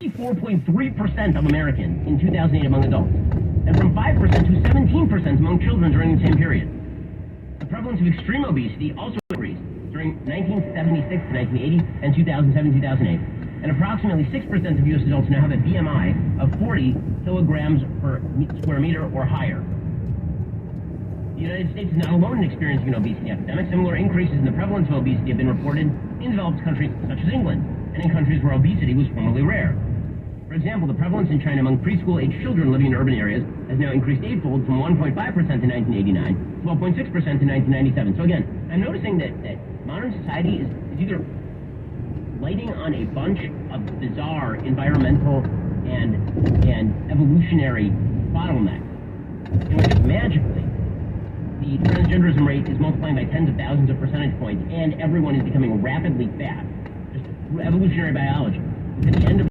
4.3% of Americans in 2008 among adults, and from 5% to 17% among children during the same period. The prevalence of extreme obesity also increased during 1976 to 1980 and 2007-2008, and approximately 6% of U.S. adults now have a BMI of 40 kilograms per square meter or higher. The United States is not alone in experiencing an obesity epidemic. Similar increases in the prevalence of obesity have been reported in developed countries such as England, and in countries where obesity was formerly rare. For example, the prevalence in China among preschool-aged children living in urban areas has now increased eightfold from 1.5% in 1989 to 12.6% in 1997. So again, I'm noticing that modern society is either lighting on a bunch of bizarre environmental and evolutionary bottlenecks, in which magically the transgenderism rate is multiplying by tens of thousands of percentage points, and everyone is becoming rapidly fat, just through evolutionary biology. At the end of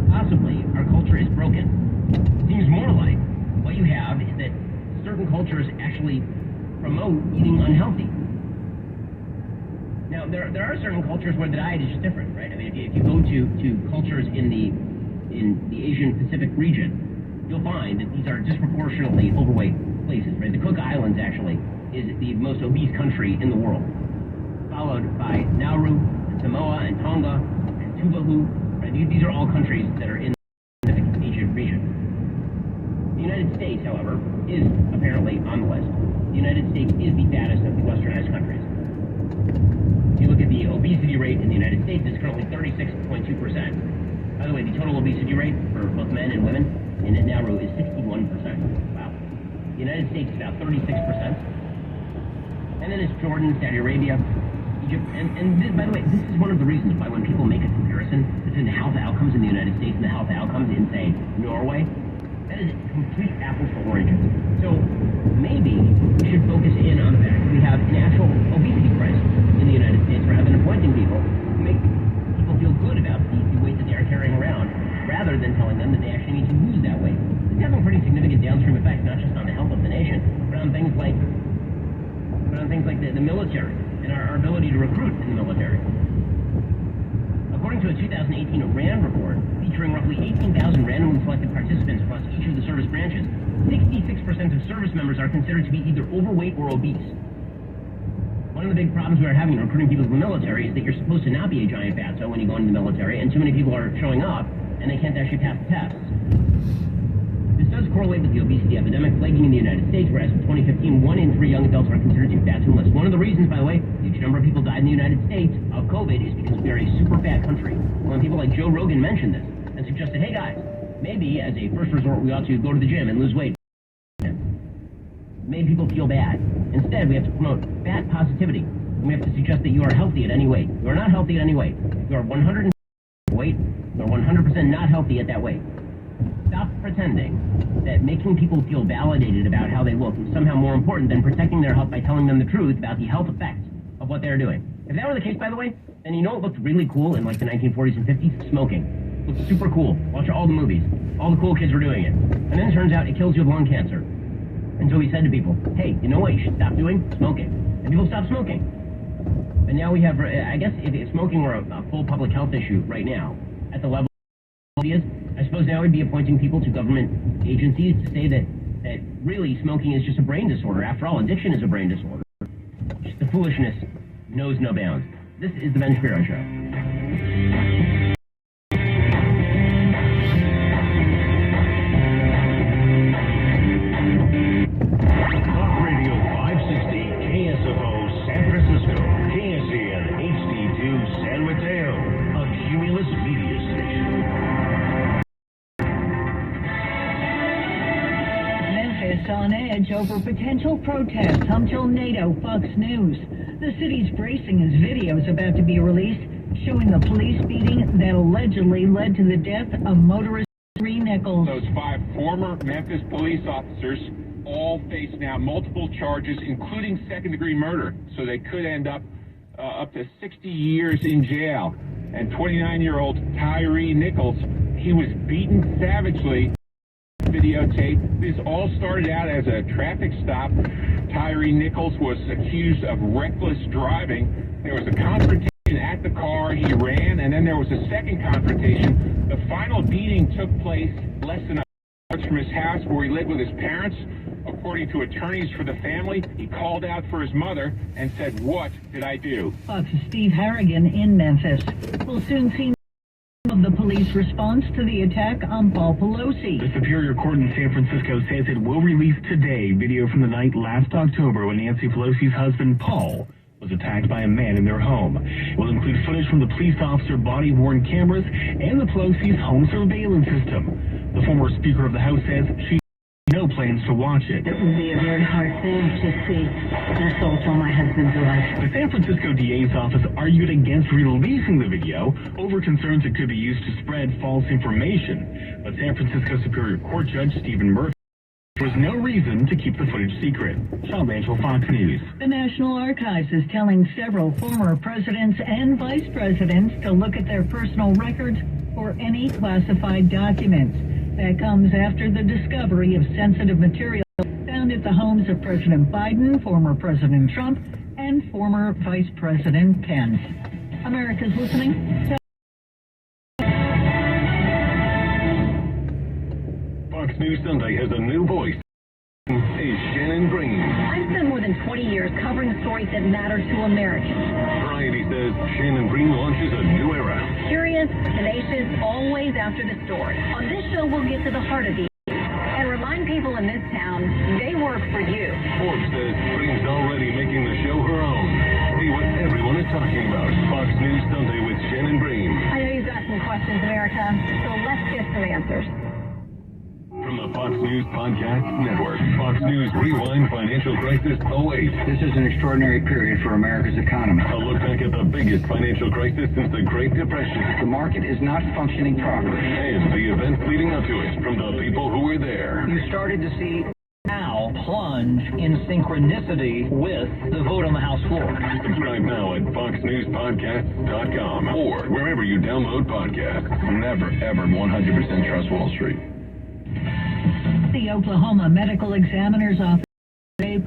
possibly our culture is broken. It seems more like what you have is that certain cultures actually promote eating unhealthy. Now, there are certain cultures where the diet is just different, right? I mean, if you go to cultures in the Asian Pacific region, you'll find that these are disproportionately overweight places, right? The Cook Islands, actually, is the most obese country in the world, followed by Nauru, and Samoa, and Tonga, and Tuvalu, right? These are all countries that are in the Pacific Asia region. The United States, however, is apparently on the list. The United States is the fattest of the westernized countries. If you look at the obesity rate in the United States, it's currently 36.2%. By the way, the total obesity rate for both men and women in Nauru is 61%. Wow. The United States is about 36%. And then it's Jordan, Saudi Arabia, Egypt, and this, by the way, this is one of the reasons why when people make a comparison between the health outcomes in the United States and the health outcomes in, say, Norway, that is complete apples to oranges. So maybe we should focus in on the fact that we have an actual obesity crisis in the United States rather than appointing people to make people feel good about the weight that they are carrying around, rather than telling them that they actually need to lose that weight. It's having pretty significant downstream effects, not just on the health of the nation, but on things like the military and our ability to recruit in the military. According to a 2018 RAND report featuring roughly 18,000 randomly selected participants across each of the service branches, 66% of service members are considered to be either overweight or obese. One of the big problems we are having in recruiting people to the military is that you're supposed to not be a giant fatso when you go into the military, and too many people are showing up and they can't actually pass the tests. This does correlate with the obesity epidemic plaguing in the United States, where as of 2015, 1 in 3 young adults are considered too fat to enlist. One of the reasons, by the way, a huge number of people died in the United States of COVID is because we are a super fat country. When people like Joe Rogan mentioned this and suggested, hey guys, maybe as a first resort we ought to go to the gym and lose weight, made people feel bad. Instead, we have to promote fat positivity, and we have to suggest that you are healthy at any weight. You are not healthy at any weight. If you are 100% weight, you are 100% not healthy at that weight. Stop pretending that making people feel validated about how they look is somehow more important than protecting their health by telling them the truth about the health effects of what they're doing. If that were the case, by the way, then you know it looked really cool in like the 1940s and 50s? Smoking. It looked super cool. Watch all the movies. All the cool kids were doing it. And then it turns out it kills you of lung cancer. And so he said to people, hey, you know what you should stop doing? Smoking. And people stopped smoking. And now we have, I guess if smoking were a full public health issue right now, at the level it is, I suppose now we'd be appointing people to government agencies to say that really smoking is just a brain disorder. After all, addiction is a brain disorder. Just the foolishness knows no bounds. This is the Ben Shapiro Show. On edge over potential protests. I'm Jill NATO, Fox News. The city's bracing as videos about to be released showing the police beating that allegedly led to the death of motorist Tyree Nichols. Those 5 former Memphis police officers all face now multiple charges, including second-degree murder. So they could end up to 60 years in jail. And 29-year-old Tyree Nichols, he was beaten savagely. Videotape. This all started out as a traffic stop. Tyree Nichols was accused of reckless driving. There was a confrontation confrontation at the car. He ran, and then there was a second confrontation. The final beating took place less than a minute from his house where he lived with his parents. According to attorneys for the family, he called out for his mother and said, "What did I do?" Fox's Steve Harrigan in Memphis. We'll soon see of the police response to the attack on Paul Pelosi. The Superior Court in San Francisco says it will release today video from the night last October when Nancy Pelosi's husband, Paul, was attacked by a man in their home. It will include footage from the police officer body-worn cameras and the Pelosi's home surveillance system. The former Speaker of the House says she has no plans to watch it. It would be a very hard thing to see an assault on my husband's life. The San Francisco DA's office argued against releasing the video over concerns it could be used to spread false information. But San Francisco Superior Court Judge Stephen Murphy there was no reason to keep the footage secret. Sean Banchel, Fox News. The National Archives is telling several former presidents and vice presidents to look at their personal records for any classified documents. That comes after the discovery of sensitive material found at the homes of President Biden, former President Trump, and former Vice President Pence. America's listening. Fox News Sunday has a new voice. Is Shannon Green. I've spent more than 20 years covering stories that matter to Americans. Variety says Shannon Green launches a new era. Curious, tenacious, always after the story. On this show, we'll get to the heart of the issue and remind people in this town they work for you. Forbes says Green's already making the show her own. See what everyone is talking about. Fox News Sunday with Shannon Green. I know you've got some questions, America, so let's get some answers. From the Fox News Podcast Network, Fox News Rewind Financial Crisis '08. This is an extraordinary period for America's economy. A look back at the biggest financial crisis since the Great Depression. The market is not functioning properly. And the events leading up to it from the people who were there. You started to see now plunge in synchronicity with the vote on the House floor. Subscribe now at foxnewspodcasts.com or wherever you download podcasts. Never, ever 100% trust Wall Street. The Oklahoma Medical Examiner's Office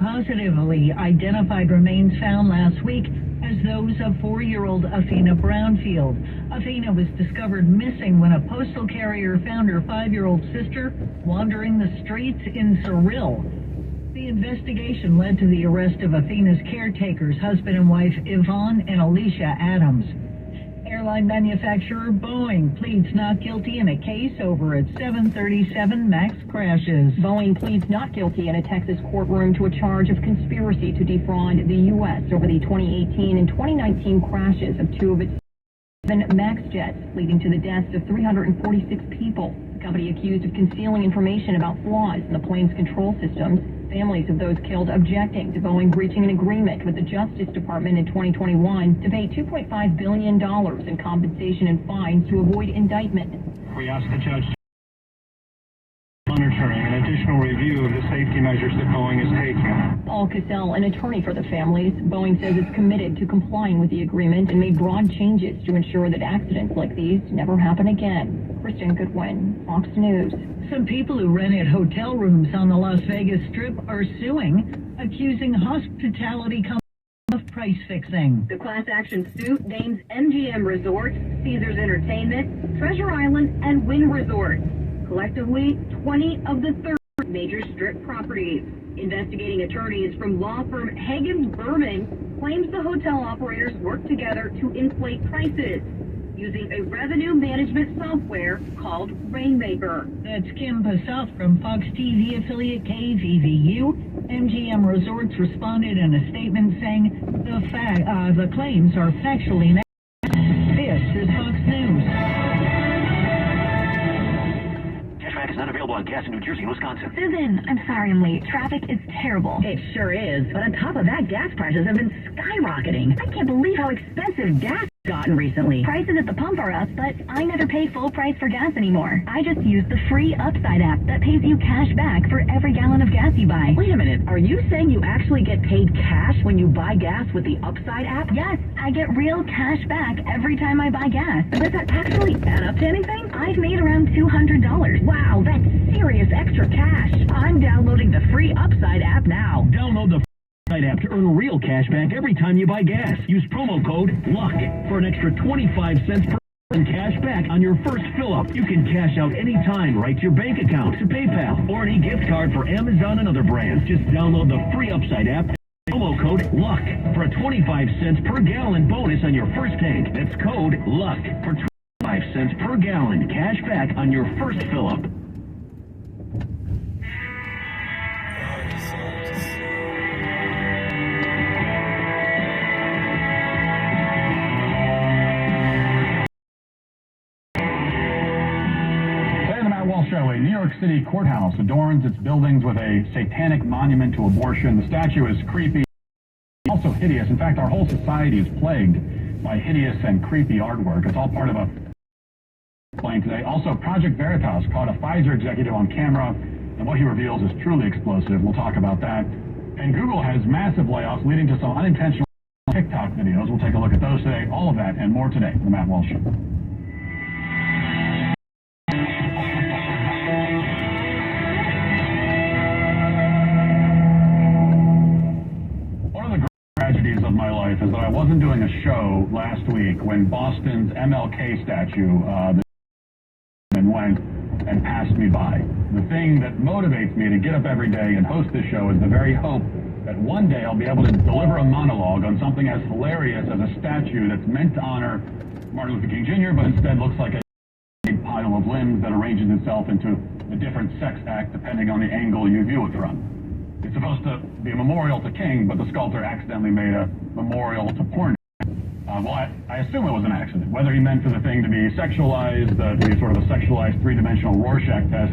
positively identified remains found last week as those of 4-year-old Athena Brownfield. Athena was discovered missing when a postal carrier found her 5-year-old sister wandering the streets in Cyril. The investigation led to the arrest of Athena's caretakers, husband and wife Yvonne and Alicia Adams. Airline manufacturer Boeing pleads not guilty in a case over its 737 MAX crashes. Boeing pleads not guilty in a Texas courtroom to a charge of conspiracy to defraud the U.S. over the 2018 and 2019 crashes of 2 of its 7 MAX jets, leading to the deaths of 346 people. The company accused of concealing information about flaws in the plane's control systems. Families of those killed objecting to Boeing reaching an agreement with the Justice Department in 2021 to pay $2.5 billion in compensation and fines to avoid indictment. We asked the judge monitoring an additional review of the safety measures that Boeing is taking. Paul Cassell, an attorney for the families, Boeing says it's committed to complying with the agreement and made broad changes to ensure that accidents like these never happen again. Kristen Goodwin, Fox News. Some people who rented hotel rooms on the Las Vegas Strip are suing, accusing hospitality companies of price fixing. The class action suit names MGM Resorts, Caesars Entertainment, Treasure Island, and Wynn Resorts. Collectively, 20 of the 30 major Strip properties. Investigating attorneys from law firm Hagen Berman claims the hotel operators worked together to inflate prices using a revenue management software called Rainmaker. That's Kim Passoff from Fox TV affiliate KVVU. MGM Resorts responded in a statement saying the claims are factually inaccurate. This is Fox News. Cashback is not available on gas in New Jersey and Wisconsin. Susan, I'm sorry I'm late. Traffic is terrible. It sure is. But on top of that, gas prices have been skyrocketing. I can't believe how expensive gas has gotten recently. Prices at the pump are up, but I never pay full price for gas anymore. I just use the free Upside app that pays you cash back for every gallon of gas you buy. Wait a minute. Are you saying you actually get paid cash when you buy gas with the Upside app? Yes, I get real cash back every time I buy gas. Does that actually add up to anything? I've made around $200. Wow, that's serious extra cash. I'm downloading the free Upside app now. Download the app to earn real cash back every time you buy gas. Use promo code LUCK for an extra 25 cents per and cash back on your first fill-up. You can cash out anytime right to your bank account, to PayPal, or any gift card for Amazon and other brands. Just download the free Upside app and promo code LUCK for a 25 cents per gallon bonus on your first tank. That's code LUCK for 25 cents per gallon cash back on your first fill-up. Show. A New York City courthouse adorns its buildings with a satanic monument to abortion. The statue is creepy, also hideous. In fact, our whole society is plagued by hideous and creepy artwork. It's all part of a plane today. Also, Project Veritas caught a Pfizer executive on camera, and what he reveals is truly explosive. We'll talk about that. And Google has massive layoffs leading to some unintentional TikTok videos. We'll take a look at those today. All of that and more today on The Matt Walsh Show. Tragedies of my life is that I wasn't doing a show last week when Boston's MLK statue went and passed me by. The thing that motivates me to get up every day and host this show is the very hope that one day I'll be able to deliver a monologue on something as hilarious as a statue that's meant to honor Martin Luther King Jr., but instead looks like a pile of limbs that arranges itself into a different sex act depending on the angle you view it from. It's supposed to be a memorial to King, but the sculptor accidentally made a memorial to porn. I assume it was an accident. Whether he meant for the thing to be sexualized, to be sort of a sexualized three-dimensional Rorschach test,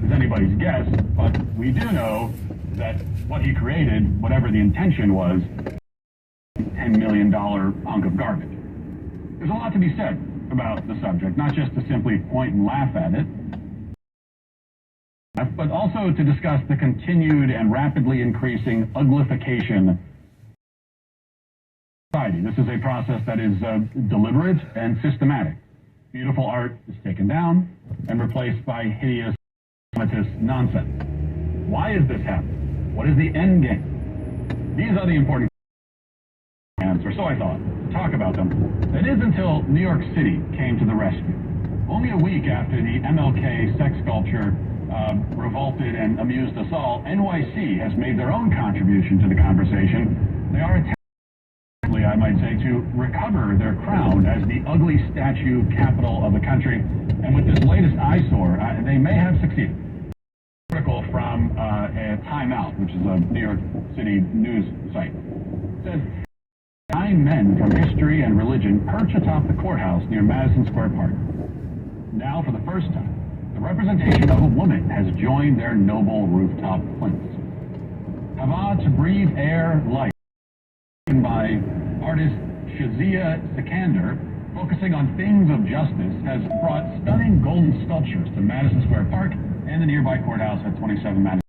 is anybody's guess. But we do know that what he created, whatever the intention was, $10 million hunk of garbage. There's a lot to be said about the subject, not just to simply point and laugh at it, but also to discuss the continued and rapidly increasing uglification of society. This is a process that is deliberate and systematic. Beautiful art is taken down and replaced by hideous nonsense. Why is this happening? What is the end game? These are the important answers, so I thought, to talk about them. It is until New York City came to the rescue. Only a week after the MLK sex sculpture revolted and amused us all, NYC has made their own contribution to the conversation. They are attempting, I might say, to recover their crown as the ugly statue capital of the country. And with this latest eyesore, they may have succeeded. An article from Time Out, which is a New York City news site, says 9 men from history and religion perch atop the courthouse near Madison Square Park. Now, for the first time, the representation of a woman has joined their noble rooftop plinths. Hava to breathe air light, by artist Shazia Sikander, focusing on things of justice, has brought stunning golden sculptures to Madison Square Park and the nearby courthouse at 27 Madison.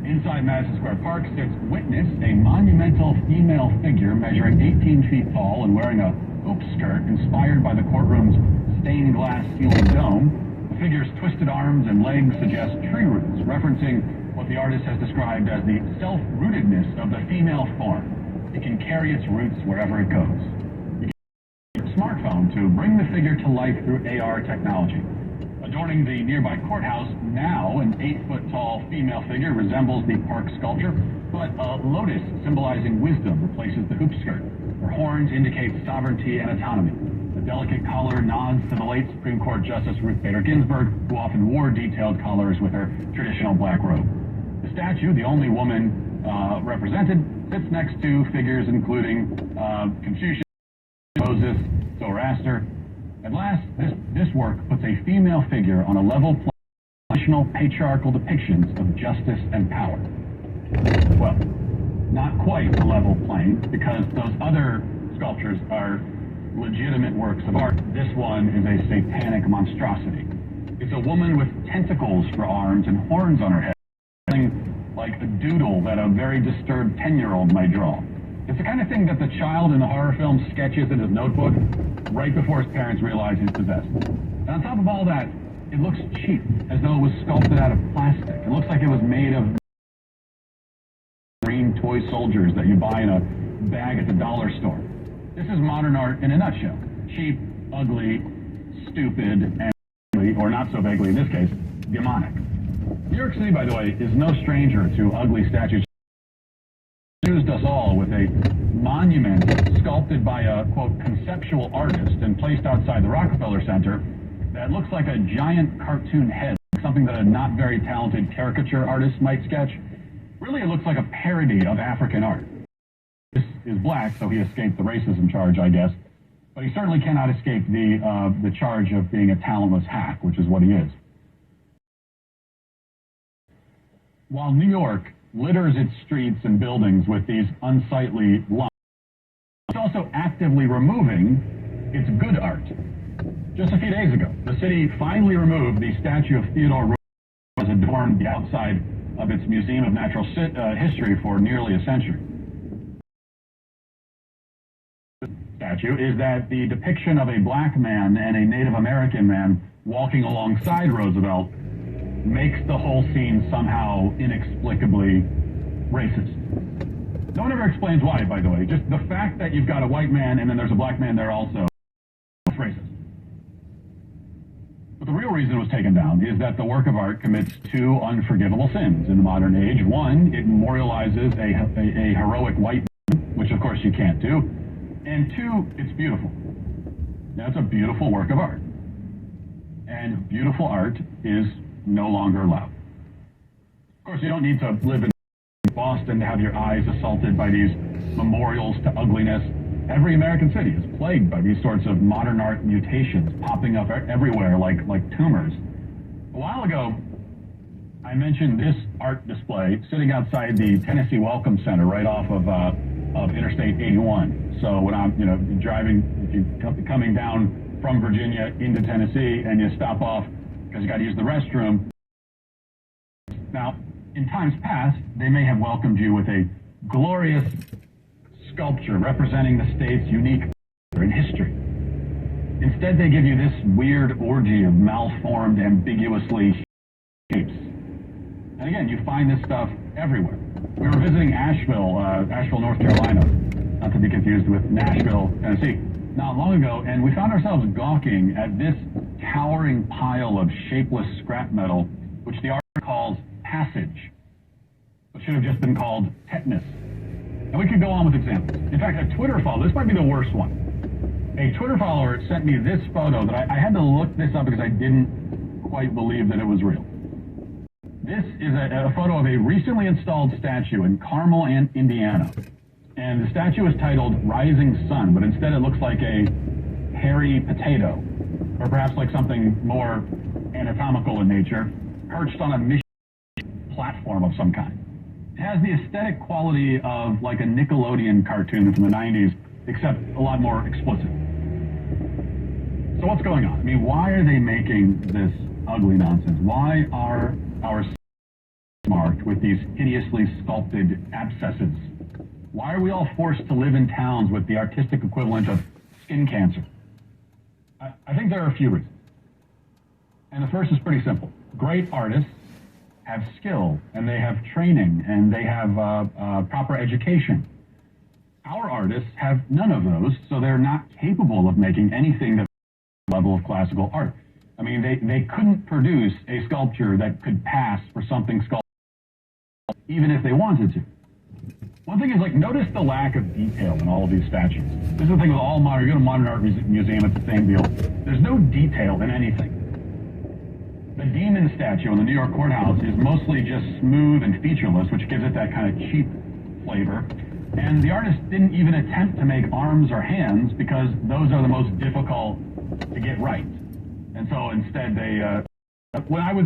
Inside Madison Square Park sits Witness, a monumental female figure measuring 18 feet tall and wearing a hoop skirt inspired by the courtroom's stained glass ceiling dome. The figure's twisted arms and legs suggest tree roots, referencing what the artist has described as the self-rootedness of the female form. It can carry its roots wherever it goes. You can use your smartphone to bring the figure to life through AR technology. Adorning the nearby courthouse, now an 8-foot-tall female figure resembles the park sculpture, but a lotus symbolizing wisdom replaces the hoop skirt. Her horns indicate sovereignty and autonomy. The delicate collar nods to the late Supreme Court Justice Ruth Bader Ginsburg, who often wore detailed colors with her traditional black robe. The statue, the only woman represented, sits next to figures including Confucius, Moses, Zoroaster. At last, this work puts a female figure on a level plane with traditional patriarchal depictions of justice and power. Well, not quite a level plane, because those other sculptures are legitimate works of art. This one is a satanic monstrosity. It's a woman with tentacles for arms and horns on her head, something like a doodle that a very disturbed 10-year-old might draw. It's the kind of thing that the child in the horror film sketches in his notebook right before his parents realize he's possessed. And on top of all that, it looks cheap, as though it was sculpted out of plastic. It looks like it was made of green toy toy soldiers that you buy in a bag at the dollar store. This is modern art in a nutshell. Cheap, ugly, stupid, and vaguely, or not so vaguely in this case, demonic. New York City, by the way, is no stranger to ugly statues. Confused us all with a monument sculpted by a, quote, conceptual artist and placed outside the Rockefeller Center that looks like a giant cartoon head, something that a not very talented caricature artist might sketch. Really, it looks like a parody of African art. This is black, so he escaped the racism charge, I guess. But he certainly cannot escape the charge of being a talentless hack, which is what he is. While New York litters its streets and buildings with these unsightly lumps, it's also actively removing its good art. Just a few days ago, the city finally removed the statue of Theodore Roosevelt that has adorned the outside of its Museum of Natural History for nearly a century. The statue is that the depiction of a black man and a Native American man walking alongside Roosevelt makes the whole scene somehow inexplicably racist. No one ever explains why, by the way. Just the fact that you've got a white man and then there's a black man there also is racist. But the real reason it was taken down is that the work of art commits two unforgivable sins in the modern age. One, it memorializes a heroic white man, which of course you can't do. And two, it's beautiful. Now, it's a beautiful work of art. And beautiful art is no longer allowed. Of course, you don't need to live in Boston to have your eyes assaulted by these memorials to ugliness. Every American city is plagued by these sorts of modern art mutations popping up everywhere like tumors. A while ago, I mentioned this art display sitting outside the Tennessee Welcome Center right off of Interstate 81. So when I'm driving, if you're coming down from Virginia into Tennessee and you stop off because you got to use the restroom. Now, in times past, they may have welcomed you with a glorious sculpture representing the state's unique in history. Instead, they give you this weird orgy of malformed, ambiguously shapes. And again, you find this stuff everywhere. We were visiting Asheville, North Carolina, not to be confused with Nashville, Tennessee, not long ago, and we found ourselves gawking at this towering pile of shapeless scrap metal, which the artist calls passage. It should have just been called tetanus. And we could go on with examples. In fact, a Twitter follower, this might be the worst one. A Twitter follower sent me this photo that I had to look this up because I didn't quite believe that it was real. This is a photo of a recently installed statue in Carmel, Indiana. And the statue is titled Rising Sun, but instead it looks like a hairy potato, or perhaps like something more anatomical in nature, perched on a mission platform of some kind. It has the aesthetic quality of like a Nickelodeon cartoon from the 90s, except a lot more explicit. So what's going on? I mean, why are they making this ugly nonsense? Why are our cities marked with these hideously sculpted abscesses? Why are we all forced to live in towns with the artistic equivalent of skin cancer? I think there are a few reasons. And the first is pretty simple. Great artists have skill, and they have training, and they have proper education. Our artists have none of those, so they're not capable of making anything that's the level of classical art. I mean, they couldn't produce a sculpture that could pass for something sculpted, even if they wanted to. One thing is, like, notice the lack of detail in all of these statues. This is the thing with all modern, you go to a modern art museum, it's the same deal. There's no detail in anything. The demon statue in the New York courthouse is mostly just smooth and featureless, which gives it that kind of cheap flavor. And the artist didn't even attempt to make arms or hands because those are the most difficult to get right. And so instead they, when I was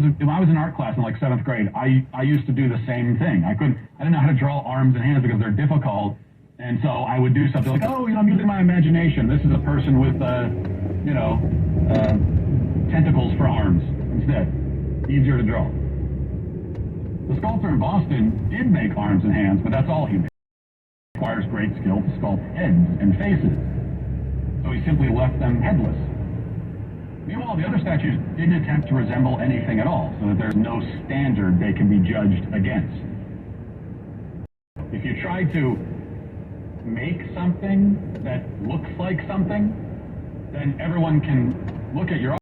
in art class in like 7th grade, I used to do the same thing. I didn't know how to draw arms and hands because they're difficult. And so I would do something like, oh, I'm using my imagination. This is a person with, tentacles for arms instead. Easier to draw. The sculptor in Boston did make arms and hands, but that's all he made. It requires great skill to sculpt heads and faces. So he simply left them headless. Meanwhile, the other statues didn't attempt to resemble anything at all, so that there's no standard they can be judged against. If you try to make something that looks like something, then everyone can look at your